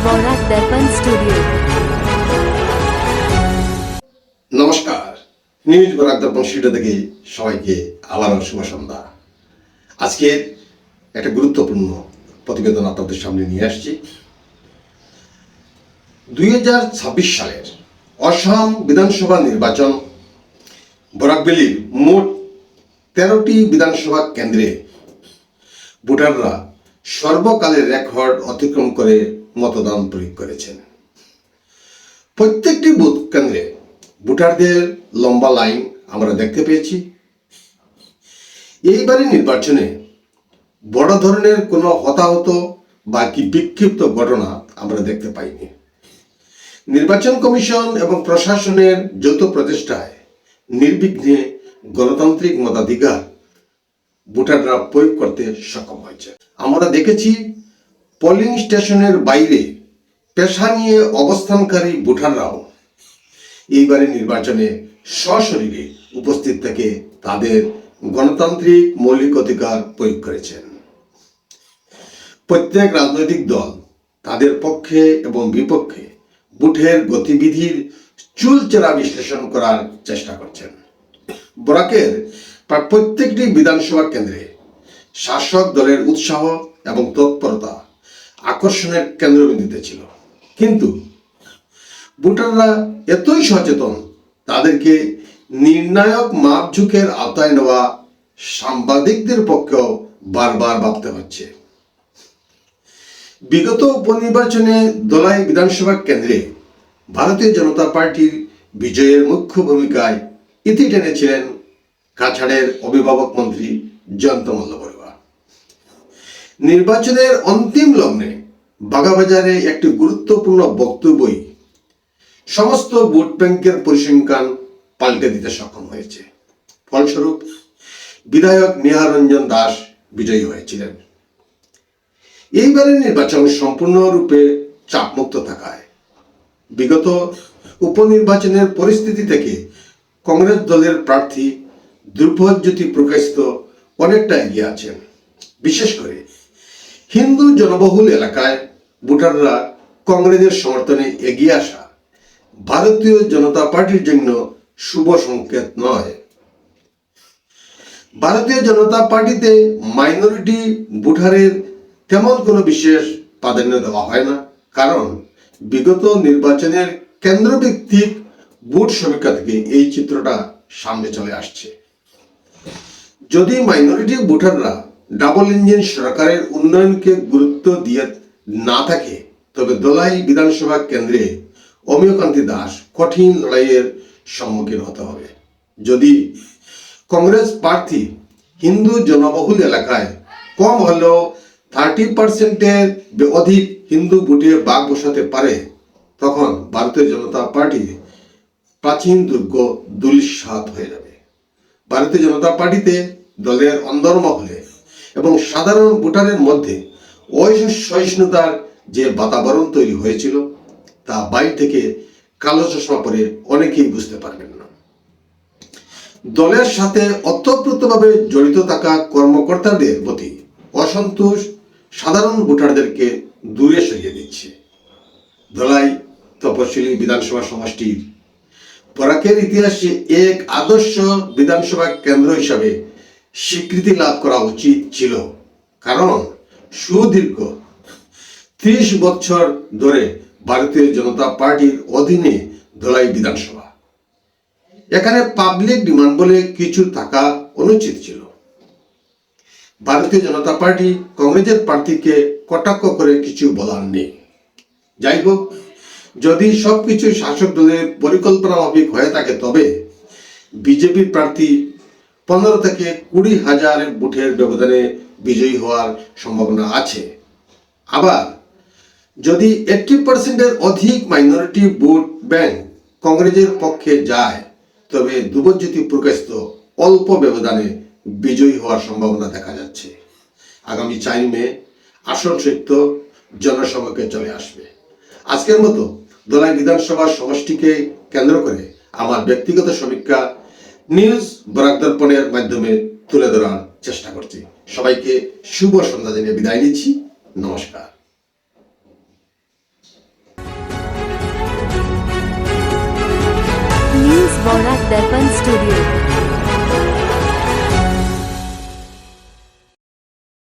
বরাক দর্পণ studio. নমস্কার, news Barak দর্পণ studio থেকে সবাইকে আবারও শুভ সন্ধ্যা। আজকে একটা গুরুত্বপূর্ণ প্রতিবেদন আপনাদের সামনে নিয়ে আসছি। 2026 সালের অসম বিধানসভা নির্বাচন বরাক ভ্যালির মোট 13টি বিধানসভা কেন্দ্রে ভোটাররা সর্বকালের রেকর্ড অতিক্রম করে মতদান প্রয়োগ করেছেন। প্রত্যেকটি বুথ কেন্দ্রে ভোটারদের লম্বা লাইন আমরা দেখতে পেয়েছি। এইবারে নির্বাচনে বড় ধরনের কোনো হতাহত বা কি বিক্ষিপ্ত ঘটনা আমরা দেখতে পাইনি। নির্বাচন কমিশন এবং প্রশাসনের যৌথ প্রচেষ্টায় নির্বিঘ্নে গণতান্ত্রিক মতাধিকার ভোটাররা প্রয়োগ করতে সক্ষম হয়েছে। আমরা দেখেছি পোলিং স্টেশনের বাইরে পেশা নিয়ে অবস্থানকারী ভোটাররাও এইবারের নির্বাচনে সশরীরে উপস্থিত থেকে তাদের গণতান্ত্রিক মৌলিক অধিকার প্রয়োগ করেছেন। প্রত্যেক রাজনৈতিক দল তাদের পক্ষে এবং বিপক্ষে বুথের গতিবিধির চুলচেরা বিশ্লেষণ করার চেষ্টা করছেন। বরাকের প্রায় প্রত্যেকটি বিধানসভা কেন্দ্রে শাসক দলের উৎসাহ এবং তৎপরতা আকর্ষণের কেন্দ্রবিন্দুতে ছিল, কিন্তু ভোটাররা এতই সচেতন, তাদেরকে নির্ণায়ক মাপঝুঁকের আওতায় নেওয়া সাংবাদিকদের পক্ষেও বারবার ভাবতে হচ্ছে। বিগত উপনির্বাচনে দলাই বিধানসভা কেন্দ্রে ভারতীয় জনতা পার্টির বিজয়ের মুখ্য ভূমিকায় ইতি টেনেছিলেন কাছাড়ের অভিভাবক মন্ত্রী জয়ন্ত মল্লবরুয়া। নির্বাচনের অন্তিম লগ্নে বাগাবাজারে একটি গুরুত্বপূর্ণ বক্তব্যই সমস্ত ভোট ব্যাংকের পরিসংখ্যান পাল্টে দিতে সক্ষম হয়েছে। ফলস্বরূপ বিধায়ক নিহার রঞ্জন দাস বিজয়ী হয়েছিলেন। এইবারের নির্বাচন সম্পূর্ণরূপে চাপমুক্ত থাকায় বিগত উপনির্বাচনের পরিস্থিতি থেকে কংগ্রেস দলের প্রার্থী ধ্রুবজ্যোতি প্রকাশিত অনেকটা এগিয়ে আছেন। বিশেষ করে হিন্দু জনবহুল এলাকায় ভোটাররা কংগ্রেসের সমর্থনে এগিয়ে আসা ভারতীয় জনতা পার্টির জন্য শুভ সংকেত নয়। ভারতীয় জনতা পার্টিতে মাইনরিটি ভোটারের তেমন কোনো বিশেষ প্রাধান্য দেওয়া হয় না, কারণ বিগত নির্বাচনের কেন্দ্রভিত্তিক ভোট সমীক্ষা থেকে এই চিত্রটা সামনে চলে আসছে। যদি মাইনরিটি ভোটাররা ডাবল ইঞ্জিন সরকারের উন্নয়নকে গুরুত্ব দিয়ে না থাকে, তবে দলাই বিধানসভা কেন্দ্রে অমিয়কান্তি দাস কঠিন লড়াইয়ের সম্মুখীন হতে হবে। যদি কংগ্রেস প্রার্থী হিন্দু জনবহুল এলাকায় কম হলেও 30%-এর অধিক হিন্দু ভোটে ভাগ বসাতে পারে, তখন ভারতীয় জনতা পার্টি প্রাচীন দুর্গ ধূলিসাৎ হয়ে যাবে। ভারতীয় জনতা পার্টিতে দলের অন্দরমহলে এবং সাধারণ ভোটারের মধ্যে অসহিষ্ণুতার যে বাতাবরণ তৈরি হয়েছিল, তা বাইরে থেকে কালো চশমা পরে অনেকেই বুঝতে পারবেন না। দলের সাথে ওতপ্রোতভাবে জড়িত থাকা কর্মকর্তাদের প্রতি অসন্তোষ সাধারণ ভোটারদেরকে দূরে সরিয়ে দিচ্ছে। দলাই তপশিলি বিধানসভা সমষ্টির বরাকের ইতিহাসে এক আদর্শ বিধানসভা কেন্দ্র হিসাবে স্বীকৃতি লাভ করা উচিত ছিল, কারণ সুদীর্ঘ 30 বছর ধরে ভারতীয় জনতা পার্টির অধীনে দলাই বিধানসভা। এখানে পাবলিক ডিমান্ড বলে কিছু থাকা অনুচিত ছিল। ভারতীয় জনতা পার্টি কংগ্রেসের প্রার্থীকে কটাক্ষ করে কিছু বলার নেই। যাই হোক, যদি সবকিছু শাসক দলের পরিকল্পনা মাফিক হয়ে থাকে, তবে বিজেপির প্রার্থী 15 থেকে 20 হাজার ভোটের ব্যবধানে বিজয়ী হওয়ার সম্ভাবনা আছে। আবার যদি 80%-এর অধিক মাইনরিটি ভোট ব্যাংক কংগ্রেসের পক্ষে যায়, তবে ধ্রুবজ্যোতি প্রকাশিত অল্প ব্যবধানে বিজয়ী হওয়ার সম্ভাবনা দেখা যাচ্ছে। আগামী 4 মে আসন সত্য জনসমক্ষে চলে আসবে। আজকের মতো দলাই বিধানসভা সমষ্টিকে কেন্দ্র করে আমার ব্যক্তিগত সমীক্ষা নিউজ বরাক দর্পণের মাধ্যমে তুলে ধরার চেষ্টা করছি। সবাইকে শুভ সন্ধ্যা জানিয়ে বিদায় নিচ্ছি। নমস্কার। বরাক দর্পণ স্টুডিও।